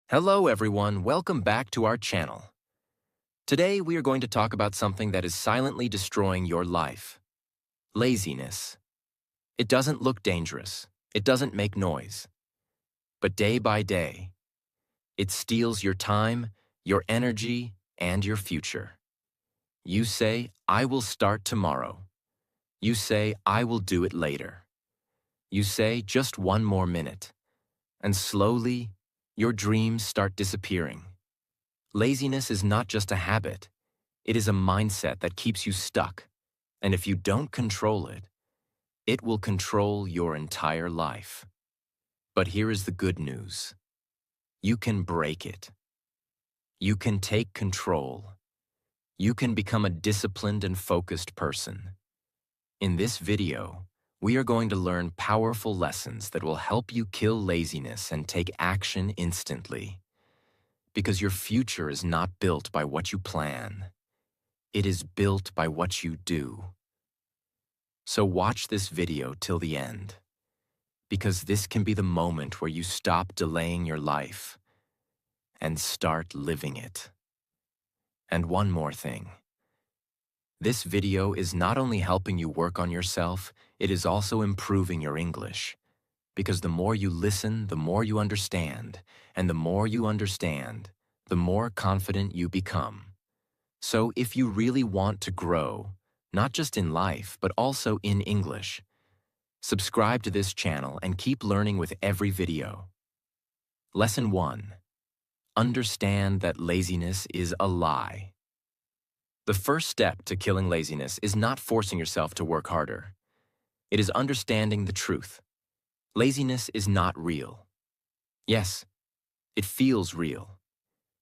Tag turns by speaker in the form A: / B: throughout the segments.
A: Hello everyone, welcome back to our channel. Today we are going to talk about something that is silently destroying your life. Laziness. It doesn't look dangerous, it doesn't make noise. But day by day, it steals your time, your energy, and your future. You say, I will start tomorrow. You say, I will do it later. You say, just one more minute. And slowly, your dreams start disappearing. Laziness is not just a habit. It is a mindset that keeps you stuck, and if you don't control it, it will control your entire life. But here is the good news. You can break it. You can take control. You can become a disciplined and focused person. In this video, we are going to learn powerful lessons that will help you kill laziness and take action instantly. Because your future is not built by what you plan. It is built by what you do. So watch this video till the end, because this can be the moment where you stop delaying your life and start living it. And one more thing. This video is not only helping you work on yourself, it is also improving your English. Because the more you listen, the more you understand, and the more you understand, the more confident you become. So if you really want to grow, not just in life, but also in English, subscribe to this channel and keep learning with every video. Lesson 1. Understand that laziness is a lie. The first step to killing laziness is not forcing yourself to work harder. It is understanding the truth. Laziness is not real. Yes, it feels real.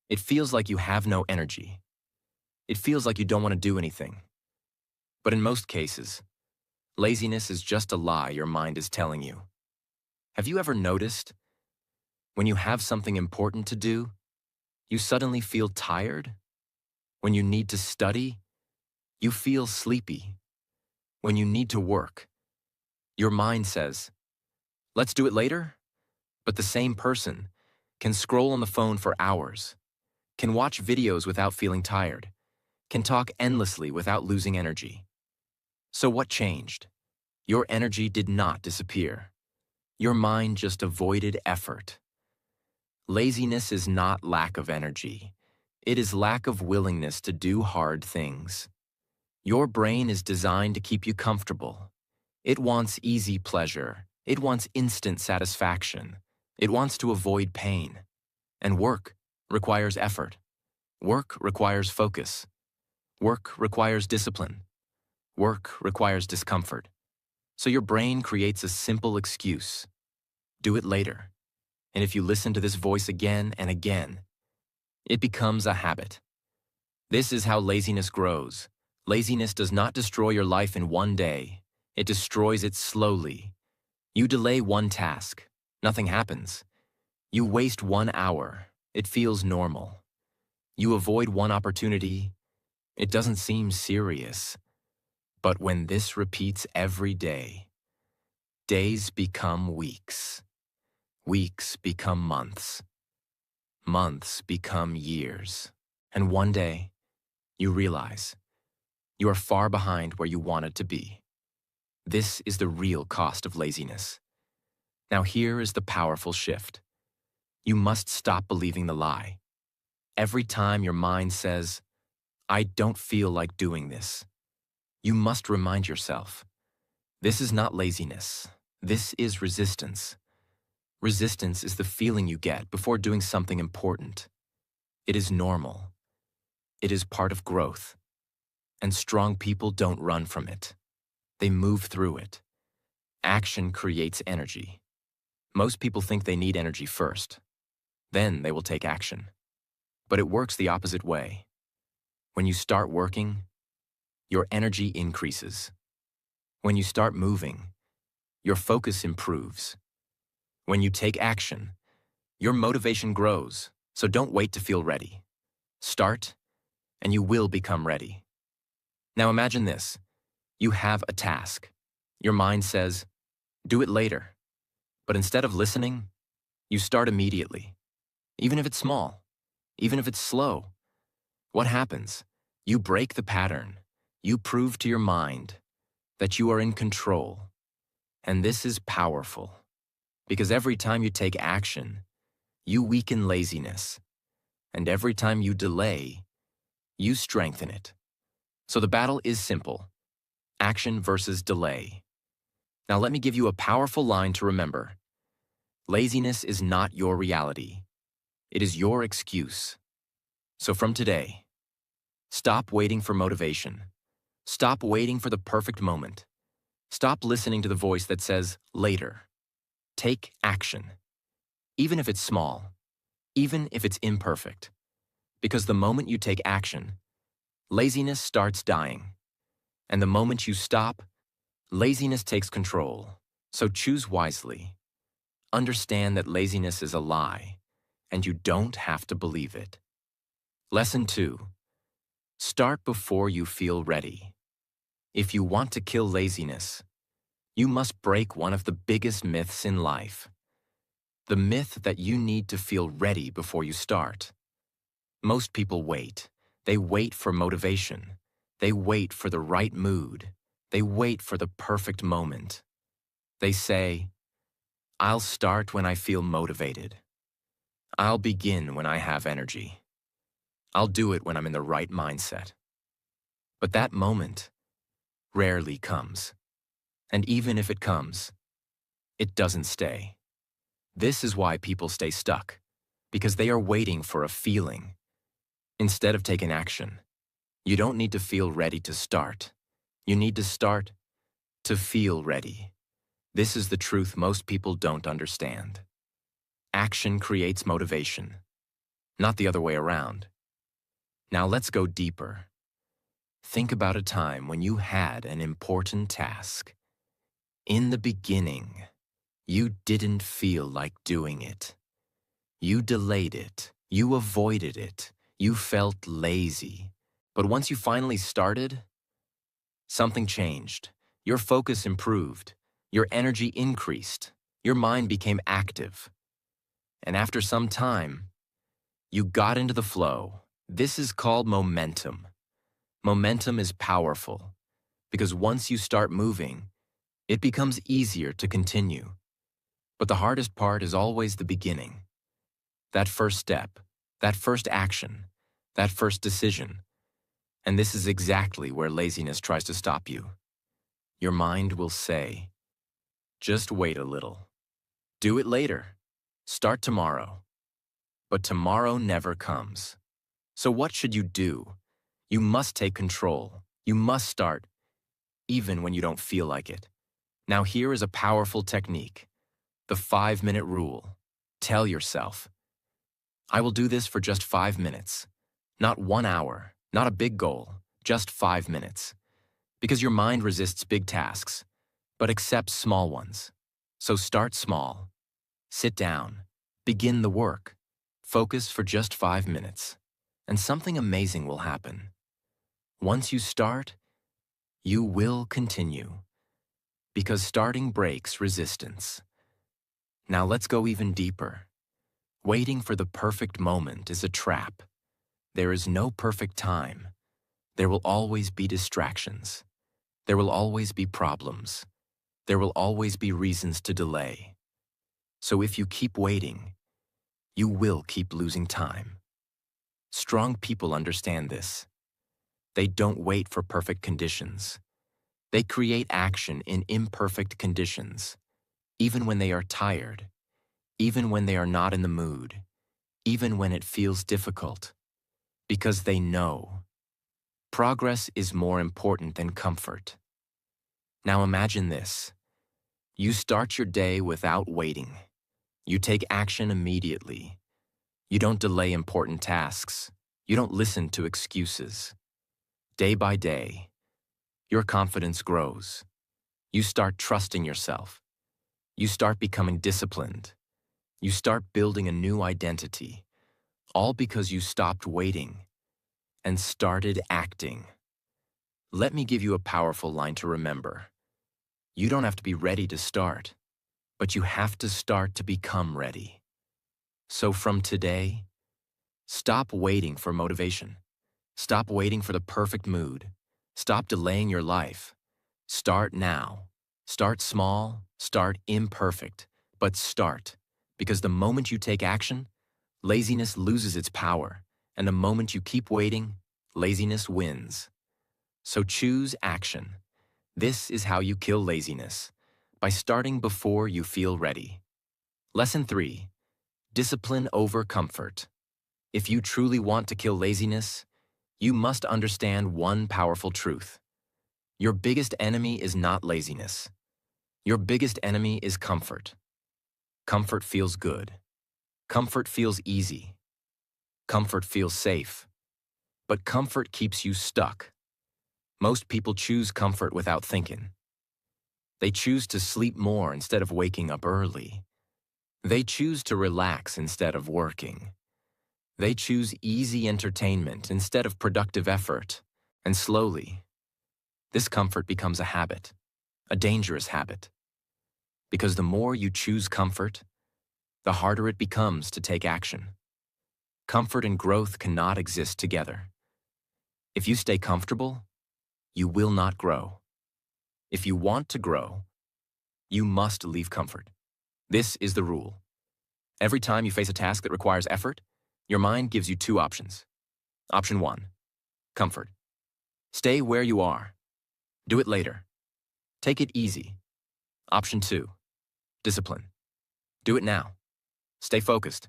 A: It feels like you have no energy. It feels like you don't want to do anything. But in most cases, laziness is just a lie your mind is telling you. Have you ever noticed? When you have something important to do, you suddenly feel tired. When you need to study, you feel sleepy. When you need to work, your mind says, let's do it later. But the same person can scroll on the phone for hours, can watch videos without feeling tired, can talk endlessly without losing energy. So what changed? Your energy did not disappear. Your mind just avoided effort. Laziness is not lack of energy. It is lack of willingness to do hard things. Your brain is designed to keep you comfortable. It wants easy pleasure. It wants instant satisfaction. It wants to avoid pain. And work requires effort. Work requires focus. Work requires discipline. Work requires discomfort. So your brain creates a simple excuse. Do it later. And if you listen to this voice again and again, it becomes a habit. This is how laziness grows. Laziness does not destroy your life in one day. It destroys it slowly. You delay one task. Nothing happens. You waste 1 hour. It feels normal. You avoid one opportunity. It doesn't seem serious. But when this repeats every day, days become weeks. Weeks become months. Months become years. And one day, you realize you are far behind where you wanted to be. This is the real cost of laziness. Now here is the powerful shift. You must stop believing the lie. Every time your mind says, I don't feel like doing this, you must remind yourself, this is not laziness. This is resistance. Resistance is the feeling you get before doing something important. It is normal. It is part of growth. And strong people don't run from it. They move through it. Action creates energy. Most people think they need energy first. Then they will take action. But it works the opposite way. When you start working, your energy increases. When you start moving, your focus improves. When you take action, your motivation grows, so don't wait to feel ready. Start, and you will become ready. Now imagine this. You have a task. Your mind says, do it later. But instead of listening, you start immediately. even if it's small, even if it's slow. What happens? You break the pattern. You prove to your mind that you are in control. And this is powerful, because every time you take action, you weaken laziness. And every time you delay, you strengthen it. So the battle is simple: action versus delay. Now let me give you a powerful line to remember. Laziness is not your reality. It is your excuse. So from today, stop waiting for motivation. Stop waiting for the perfect moment. Stop listening to the voice that says, later. Take action. Even if it's small, even if it's imperfect. Because the moment you take action, laziness starts dying. And the moment you stop, laziness takes control. So choose wisely. Understand that laziness is a lie, and you don't have to believe it. Lesson 2. Start before you feel ready. If you want to kill laziness, you must break one of the biggest myths in life. The myth that you need to feel ready before you start. Most people wait. They wait for motivation. They wait for the right mood. They wait for the perfect moment. They say, I'll start when I feel motivated. I'll begin when I have energy. I'll do it when I'm in the right mindset. But that moment rarely comes. And even if it comes, it doesn't stay. This is why people stay stuck, because they are waiting for a feeling instead of taking action. You don't need to feel ready to start. You need to start to feel ready. This is the truth most people don't understand. Action creates motivation, not the other way around. Now let's go deeper. Think about a time when you had an important task. In the beginning, you didn't feel like doing it. You delayed it. You avoided it. You felt lazy. But once you finally started, something changed. Your focus improved. Your energy increased. Your mind became active. And after some time, you got into the flow. This is called momentum. Momentum is powerful because once you start moving, it becomes easier to continue. But the hardest part is always the beginning. That first step, that first action, that first decision. And this is exactly where laziness tries to stop you. Your mind will say, just wait a little. Do it later. Start tomorrow. But tomorrow never comes. So what should you do? You must take control. You must start, even when you don't feel like it. Now here is a powerful technique. The 5-minute rule. Tell yourself, I will do this for just 5 minutes. Not 1 hour, not a big goal, just 5 minutes. Because your mind resists big tasks, but accepts small ones. So start small. Sit down. Begin the work. Focus for just 5 minutes. And something amazing will happen. Once you start, you will continue. Because starting breaks resistance. Now let's go even deeper. Waiting for the perfect moment is a trap. There is no perfect time. There will always be distractions. There will always be problems. There will always be reasons to delay. So if you keep waiting, you will keep losing time. Strong people understand this. They don't wait for perfect conditions. They create action in imperfect conditions, even when they are tired, even when they are not in the mood, even when it feels difficult, because they know progress is more important than comfort. Now imagine this. You start your day without waiting. You take action immediately. You don't delay important tasks. You don't listen to excuses. Day by day, your confidence grows. You start trusting yourself. You start becoming disciplined. You start building a new identity, all because you stopped waiting and started acting. Let me give you a powerful line to remember. You don't have to be ready to start, but you have to start to become ready. So from today, stop waiting for motivation. Stop waiting for the perfect mood. Stop delaying your life. Start now. Start small, start imperfect, but start. Because the moment you take action, laziness loses its power, and the moment you keep waiting, laziness wins. So choose action. This is how you kill laziness, by starting before you feel ready. Lesson 3. Discipline over comfort. If you truly want to kill laziness, you must understand one powerful truth. Your biggest enemy is not laziness. Your biggest enemy is comfort. Comfort feels good. Comfort feels easy. Comfort feels safe. But comfort keeps you stuck. Most people choose comfort without thinking. They choose to sleep more instead of waking up early. They choose to relax instead of working. They choose easy entertainment instead of productive effort. And slowly, this comfort becomes a habit, a dangerous habit. Because the more you choose comfort, the harder it becomes to take action. Comfort and growth cannot exist together. If you stay comfortable, you will not grow. If you want to grow, you must leave comfort. This is the rule. Every time you face a task that requires effort, your mind gives you two options. Option 1, comfort. Stay where you are. Do it later. Take it easy. Option 2, discipline. Do it now. Stay focused.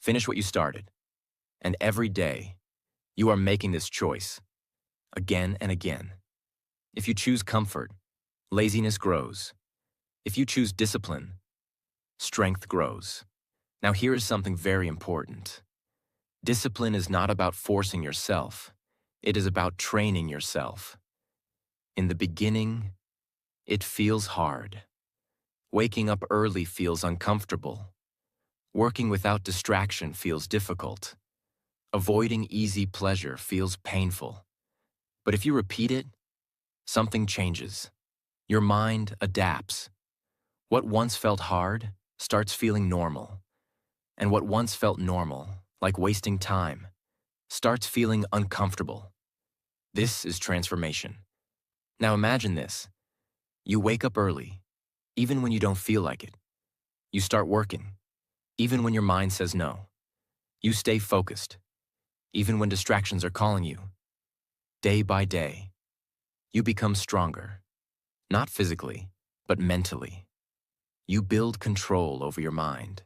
A: Finish what you started. And every day, you are making this choice, again and again. If you choose comfort, laziness grows. If you choose discipline, strength grows. Now here is something very important. Discipline is not about forcing yourself. It is about training yourself. In the beginning, it feels hard. Waking up early feels uncomfortable. Working without distraction feels difficult. Avoiding easy pleasure feels painful. But if you repeat it, something changes. Your mind adapts. What once felt hard starts feeling normal. And what once felt normal, like wasting time, starts feeling uncomfortable. This is transformation. Now imagine this. You wake up early, even when you don't feel like it. You start working, even when your mind says no. You stay focused, even when distractions are calling you. Day by day, you become stronger, not physically, but mentally. You build control over your mind.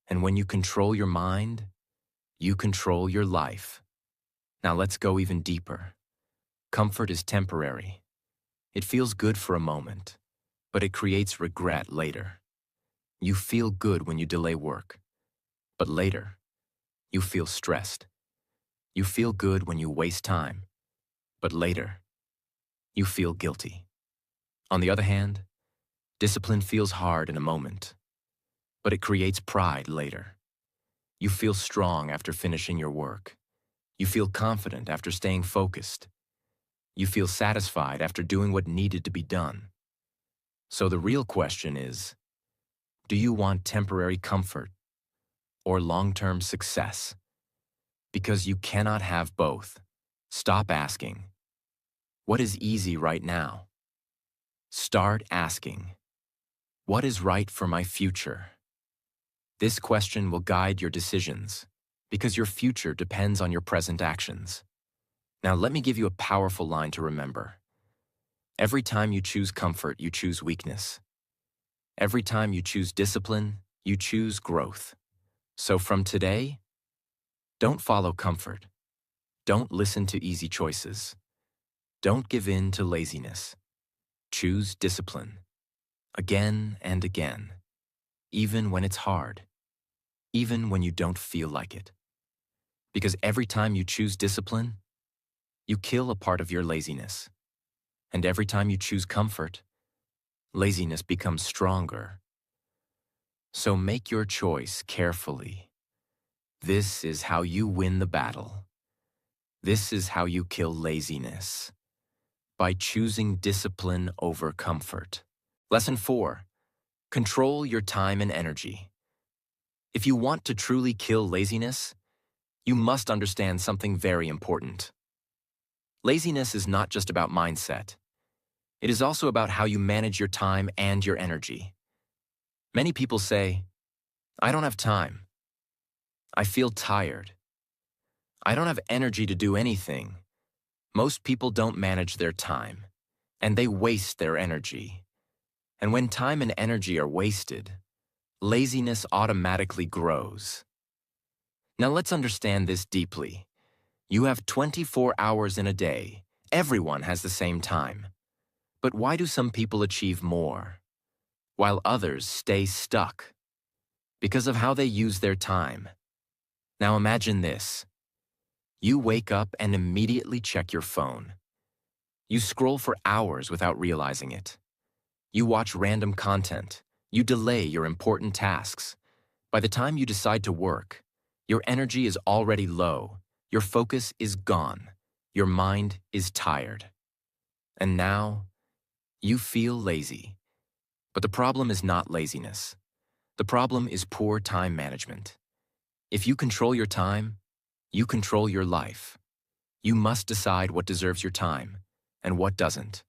A: And when you control your mind, you control your life. Now let's go even deeper. Comfort is temporary. It feels good for a moment, but it creates regret later. You feel good when you delay work, but later, you feel stressed. You feel good when you waste time, but later, you feel guilty. On the other hand, discipline feels hard in a moment, but it creates pride later. You feel strong after finishing your work. You feel confident after staying focused. You feel satisfied after doing what needed to be done. So the real question is, do you want temporary comfort or long-term success? Because you cannot have both. Stop asking, what is easy right now? Start asking, what is right for my future? This question will guide your decisions, because your future depends on your present actions. Now let me give you a powerful line to remember. Every time you choose comfort, you choose weakness. Every time you choose discipline, you choose growth. So from today, don't follow comfort. Don't listen to easy choices. Don't give in to laziness. Choose discipline. Again and again. Even when it's hard. Even when you don't feel like it. Because every time you choose discipline, you kill a part of your laziness. And every time you choose comfort, laziness becomes stronger. So make your choice carefully. This is how you win the battle. This is how you kill laziness. By choosing discipline over comfort. Lesson 4. Control your time and energy. If you want to truly kill laziness, you must understand something very important. Laziness is not just about mindset. It is also about how you manage your time and your energy. Many people say, "I don't have time. I feel tired. I don't have energy to do anything." Most people don't manage their time, and they waste their energy. And when time and energy are wasted, laziness automatically grows. Now let's understand this deeply. You have 24 hours in a day. Everyone has the same time. But why do some people achieve more, while others stay stuck? Because of how they use their time. Now imagine this. You wake up and immediately check your phone. You scroll for hours without realizing it. You watch random content. You delay your important tasks. By the time you decide to work, your energy is already low. Your focus is gone. Your mind is tired. And now, you feel lazy. But the problem is not laziness. The problem is poor time management. If you control your time, you control your life. You must decide what deserves your time and what doesn't,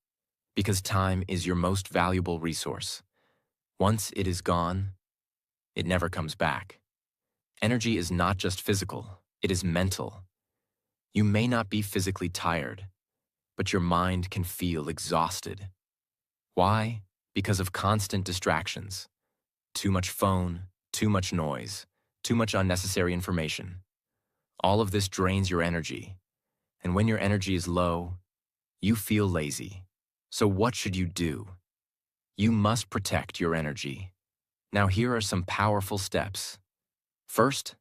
A: because time is your most valuable resource. Once it is gone, it never comes back. Energy is not just physical, it is mental. You may not be physically tired, but your mind can feel exhausted. Why? Because of constant distractions. Too much phone, too much noise, too much unnecessary information. All of this drains your energy. And when your energy is low, you feel lazy. So what should you do? You must protect your energy. Now here are some powerful steps. First,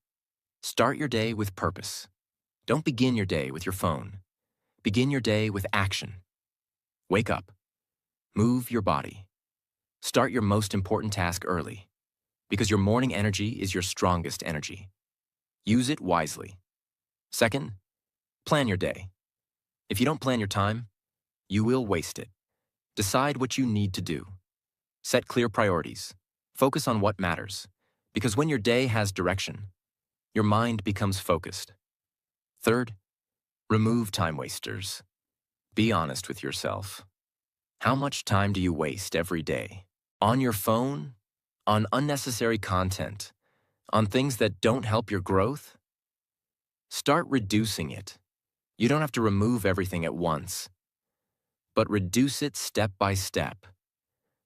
A: start your day with purpose. Don't begin your day with your phone. Begin your day with action. Wake up. Move your body. Start your most important task early, because your morning energy is your strongest energy. Use it wisely. Second, plan your day. If you don't plan your time, you will waste it. Decide what you need to do. Set clear priorities. Focus on what matters, because when your day has direction, your mind becomes focused. Third, remove time wasters. Be honest with yourself. How much time do you waste every day? On your phone? On unnecessary content? On things that don't help your growth? Start reducing it. You don't have to remove everything at once, but reduce it step by step,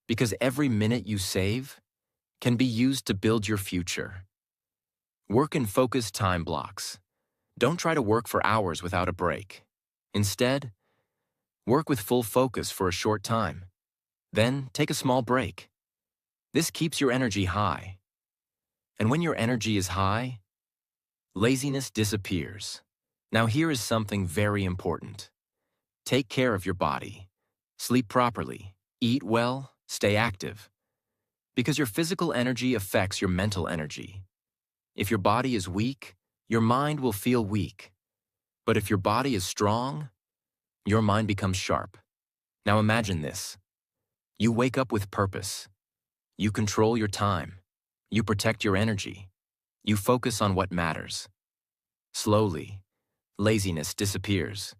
A: because every minute you save can be used to build your future. Work in focused time blocks. Don't try to work for hours without a break. Instead, work with full focus for a short time. Then take a small break. This keeps your energy high. And when your energy is high, laziness disappears. Now here is something very important. Take care of your body. Sleep properly. Eat well. Stay active. Because your physical energy affects your mental energy. If your body is weak, your mind will feel weak. But if your body is strong, your mind becomes sharp. Now imagine this. You wake up with purpose. You control your time. You protect your energy. You focus on what matters. Slowly, laziness disappears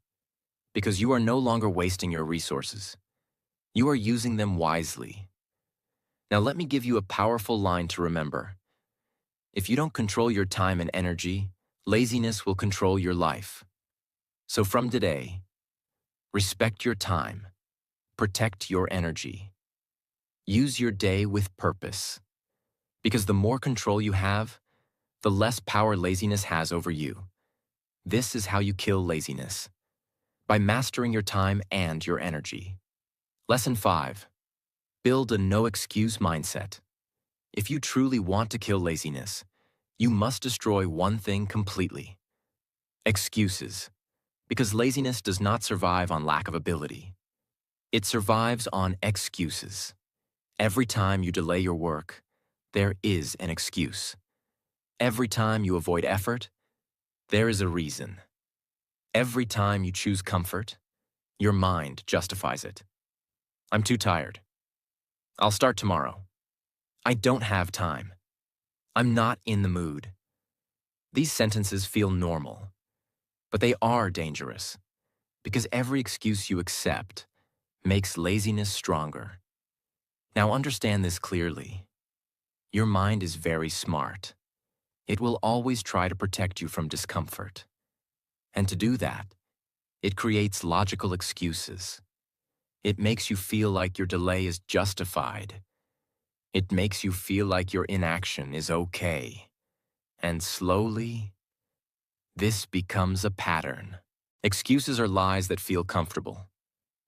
A: because you are no longer wasting your resources. You are using them wisely. Now let me give you a powerful line to remember. If you don't control your time and energy, laziness will control your life. So from today, respect your time. Protect your energy. Use your day with purpose. Because the more control you have, the less power laziness has over you. This is how you kill laziness. By mastering your time and your energy. Lesson 5. Build a no-excuse mindset. If you truly want to kill laziness, you must destroy one thing completely. Excuses. Because laziness does not survive on lack of ability. It survives on excuses. Every time you delay your work, there is an excuse. Every time you avoid effort, there is a reason. Every time you choose comfort, your mind justifies it. I'm too tired. I'll start tomorrow. I don't have time. I'm not in the mood. These sentences feel normal, but they are dangerous because every excuse you accept makes laziness stronger. Now understand this clearly. Your mind is very smart. It will always try to protect you from discomfort. And to do that, it creates logical excuses. It makes you feel like your delay is justified. It makes you feel like your inaction is okay. And slowly, this becomes a pattern. Excuses are lies that feel comfortable.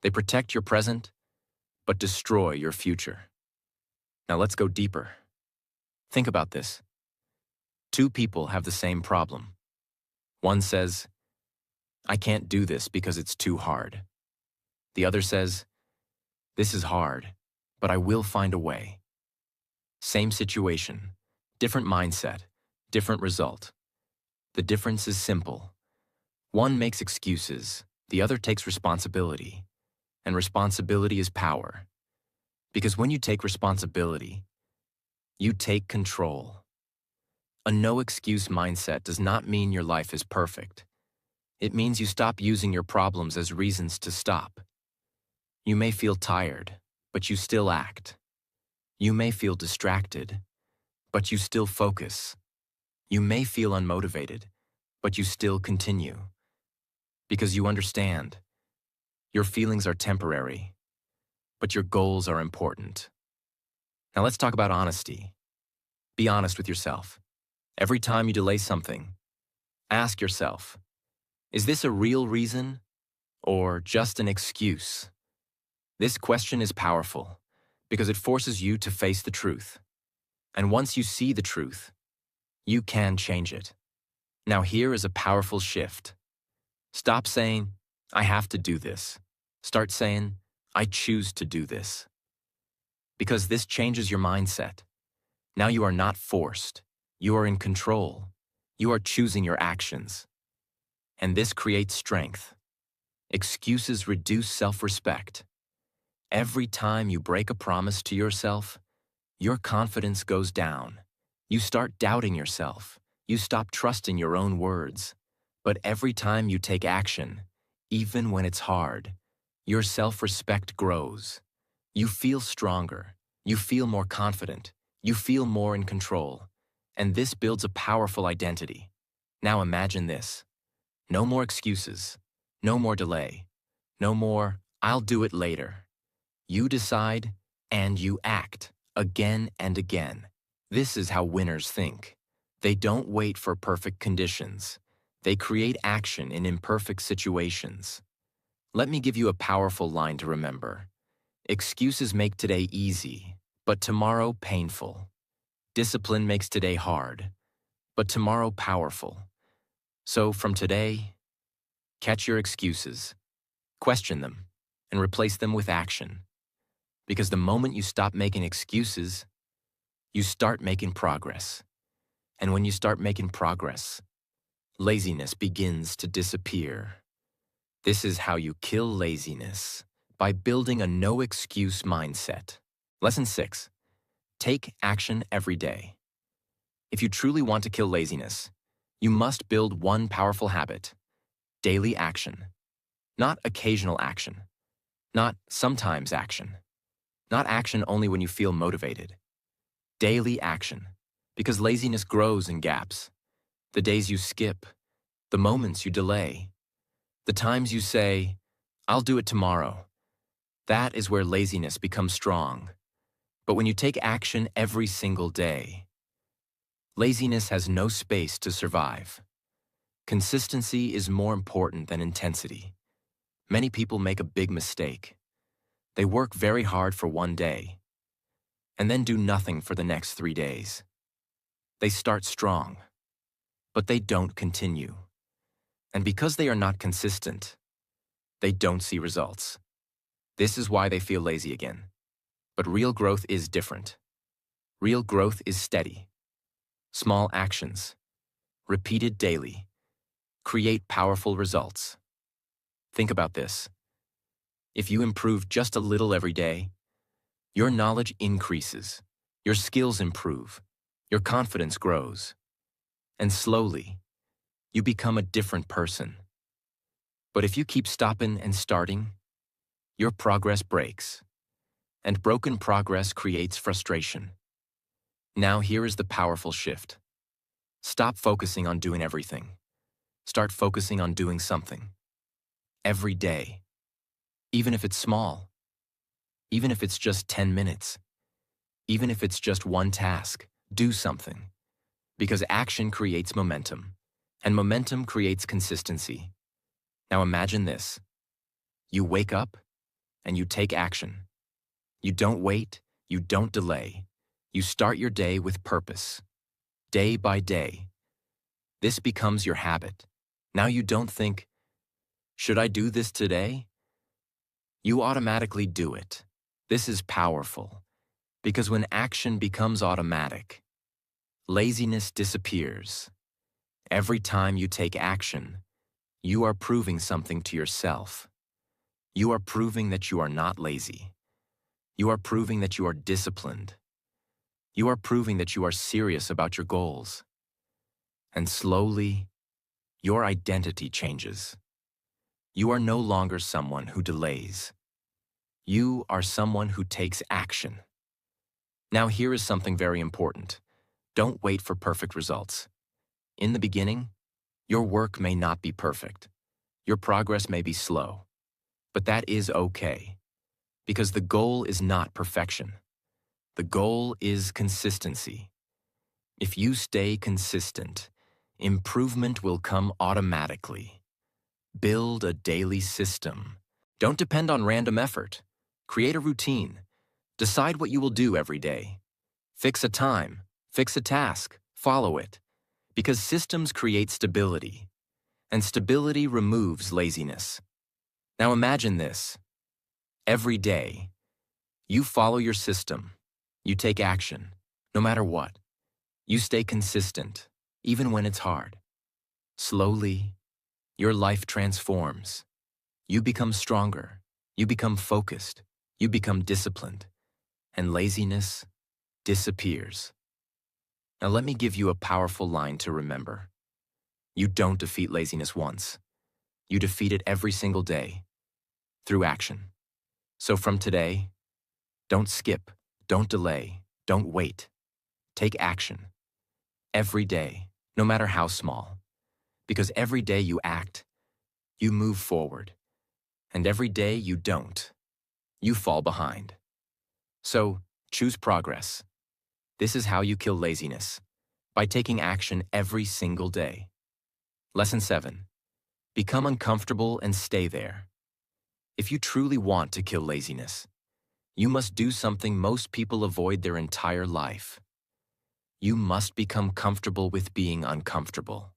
A: They protect your present, but destroy your future. Now let's go deeper. Think about this. Two people have the same problem. One says, I can't do this because it's too hard. The other says, this is hard, but I will find a way. Same situation, different mindset, different result. The difference is simple. One makes excuses, the other takes responsibility. And responsibility is power. Because when you take responsibility, you take control. A no-excuse mindset does not mean your life is perfect. It means you stop using your problems as reasons to stop. You may feel tired, but you still act. You may feel distracted, but you still focus. You may feel unmotivated, but you still continue. Because you understand, your feelings are temporary, but your goals are important. Now let's talk about honesty. Be honest with yourself. Every time you delay something, ask yourself, is this a real reason or just an excuse? This question is powerful because it forces you to face the truth. And once you see the truth, you can change it. Now here is a powerful shift. Stop saying, I have to do this. Start saying, I choose to do this. Because this changes your mindset. Now you are not forced. You are in control. You are choosing your actions. And this creates strength. Excuses reduce self-respect. Every time you break a promise to yourself, your confidence goes down. You start doubting yourself. You stop trusting your own words. But every time you take action, even when it's hard, your self-respect grows. You feel stronger. You feel more confident. You feel more in control. And this builds a powerful identity. Now imagine this. No more excuses. No more delay. No more, I'll do it later. You decide and you act again and again. This is how winners think. They don't wait for perfect conditions. They create action in imperfect situations. Let me give you a powerful line to remember. Excuses make today easy, but tomorrow painful. Discipline makes today hard, but tomorrow powerful. So from today, catch your excuses, question them, and replace them with action. Because the moment you stop making excuses, you start making progress. And when you start making progress, laziness begins to disappear. This is how you kill laziness, by building a no-excuse mindset. Lesson 6. Take action every day. If you truly want to kill laziness, you must build one powerful habit: daily action. Not occasional action. Not sometimes action. Not action only when you feel motivated. Daily action. Because laziness grows in gaps. The days you skip, the moments you delay, the times you say, I'll do it tomorrow. That is where laziness becomes strong. But when you take action every single day, laziness has no space to survive. Consistency is more important than intensity. Many people make a big mistake. They work very hard for one day, and then do nothing for the next 3 days. They start strong, but they don't continue. And because they are not consistent, they don't see results. This is why they feel lazy again. But real growth is different. Real growth is steady. Small actions, repeated daily, create powerful results. Think about this. If you improve just a little every day, your knowledge increases, your skills improve, Your confidence grows, and slowly, you become a different person. But if you keep stopping and starting, your progress breaks, and broken progress creates frustration. Now here is the powerful shift. Stop focusing on doing everything. Start focusing on doing something. Every day. Even if it's small. Even if it's just 10 minutes. Even if it's just one task, do something. Because action creates momentum, and momentum creates consistency. Now imagine this. You wake up, and you take action. You don't wait, you don't delay. You start your day with purpose. Day by day. This becomes your habit. Now you don't think, should I do this today? You automatically do it. This is powerful, because when action becomes automatic, laziness disappears. Every time you take action, you are proving something to yourself. You are proving that you are not lazy. You are proving that you are disciplined. You are proving that you are serious about your goals. And slowly, your identity changes. You are no longer someone who delays. You are someone who takes action. Now here is something very important. Don't wait for perfect results. In the beginning, your work may not be perfect. Your progress may be slow. But that is okay, because the goal is not perfection. The goal is consistency. If you stay consistent, improvement will come automatically. Build a daily system. Don't depend on random effort. Create a routine. Decide what you will do every day. Fix a time. Fix a task. Follow it. Because systems create stability, and stability removes laziness. Now imagine this. Every day, you follow your system. You take action, no matter what. You stay consistent, even when it's hard. Slowly, your life transforms. You become stronger. You become focused. You become disciplined. And laziness disappears. Now let me give you a powerful line to remember. You don't defeat laziness once. You defeat it every single day, through action. So from today, don't skip, don't delay, don't wait. Take action. Every day, no matter how small. Because every day you act, you move forward. And every day you don't, you fall behind. So, choose progress. This is how you kill laziness, by taking action every single day. Lesson 7. Become uncomfortable and stay there. If you truly want to kill laziness, you must do something most people avoid their entire life. You must become comfortable with being uncomfortable.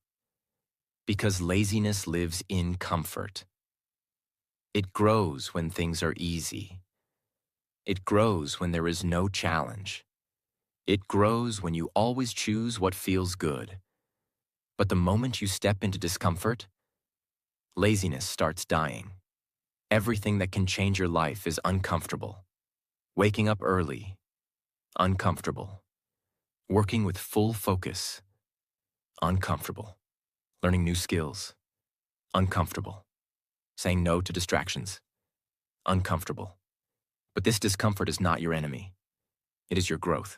A: Because laziness lives in comfort. It grows when things are easy. It grows when there is no challenge. It grows when you always choose what feels good. But the moment you step into discomfort, laziness starts dying. Everything that can change your life is uncomfortable. Waking up early, uncomfortable. Working with full focus, uncomfortable. Learning new skills, uncomfortable. Saying no to distractions, uncomfortable. But this discomfort is not your enemy. It is your growth.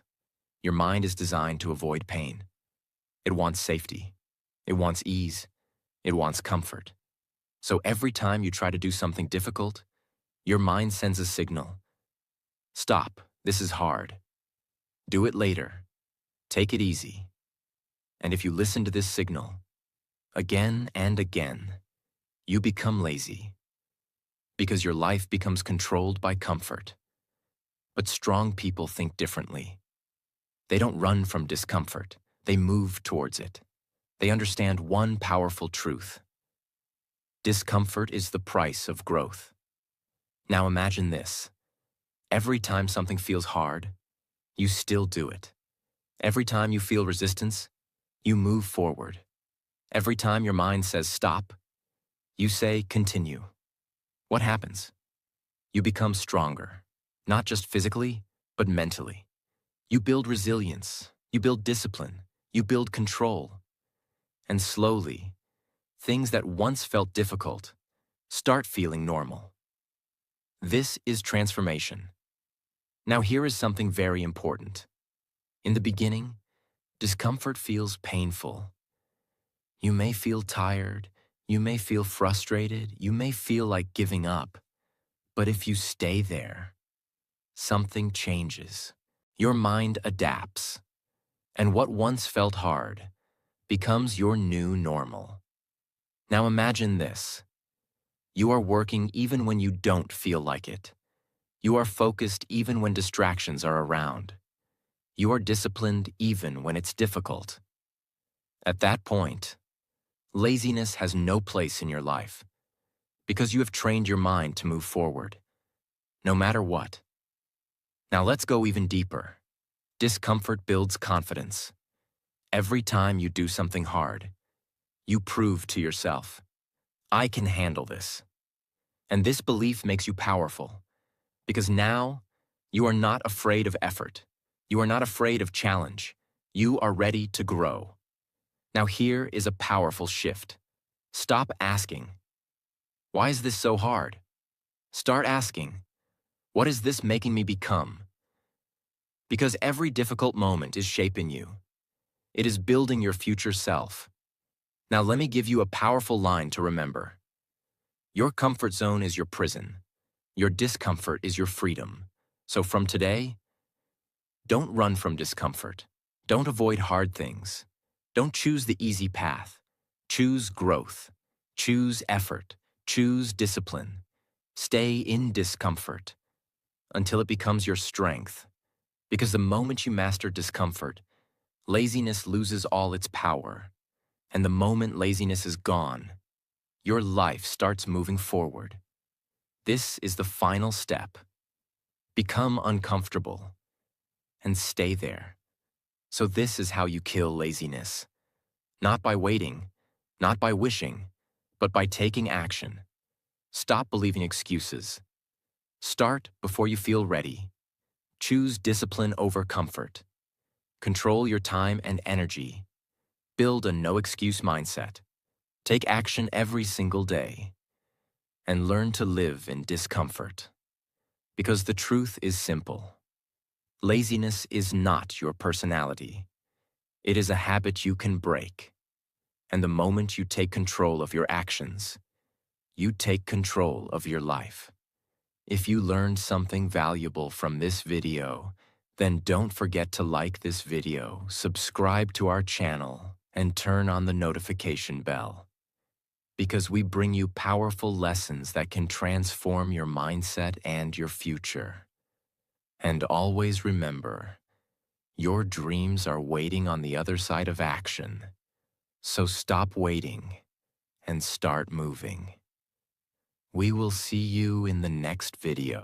A: Your mind is designed to avoid pain. It wants safety. It wants ease. It wants comfort. So every time you try to do something difficult, your mind sends a signal. Stop, this is hard. Do it later. Take it easy. And if you listen to this signal, again and again, you become lazy. Because your life becomes controlled by comfort. But strong people think differently. They don't run from discomfort. They move towards it. They understand one powerful truth. Discomfort is the price of growth. Now imagine this. Every time something feels hard, you still do it. Every time you feel resistance, you move forward. Every time your mind says stop, you say continue. What happens? You become stronger, not just physically, but mentally. You build resilience. You build discipline, you build control, and slowly, things that once felt difficult start feeling normal. This is transformation. Now here is something very important. In the beginning, discomfort feels painful. You may feel tired, you may feel frustrated, you may feel like giving up. But if you stay there, something changes. Your mind adapts, and what once felt hard becomes your new normal. Now imagine this. You are working even when you don't feel like it. You are focused even when distractions are around. You are disciplined even when it's difficult. At that point, laziness has no place in your life because you have trained your mind to move forward, no matter what. Now let's go even deeper. Discomfort builds confidence. Every time you do something hard, you prove to yourself, I can handle this. And this belief makes you powerful because now you are not afraid of effort. You are not afraid of challenge. You are ready to grow. Now here is a powerful shift. Stop asking, why is this so hard? Start asking, what is this making me become? Because every difficult moment is shaping you. It is building your future self. Now let me give you a powerful line to remember. Your comfort zone is your prison. Your discomfort is your freedom. So from today, don't run from discomfort. Don't avoid hard things. Don't choose the easy path. Choose growth. Choose effort. Choose discipline. Stay in discomfort until it becomes your strength. Because the moment you master discomfort, laziness loses all its power. And the moment laziness is gone, your life starts moving forward. This is the final step. Become uncomfortable and stay there. So this is how you kill laziness. Not by waiting, not by wishing, but by taking action. Stop believing excuses. Start before you feel ready. Choose discipline over comfort. Control your time and energy. Build a no-excuse mindset. Take action every single day. And learn to live in discomfort. Because the truth is simple. Laziness is not your personality. It is a habit you can break. And the moment you take control of your actions, you take control of your life. If you learned something valuable from this video, then don't forget to like this video, subscribe to our channel, and turn on the notification bell. Because we bring you powerful lessons that can transform your mindset and your future. And always remember, your dreams are waiting on the other side of action. So stop waiting and start moving. We will see you in the next video.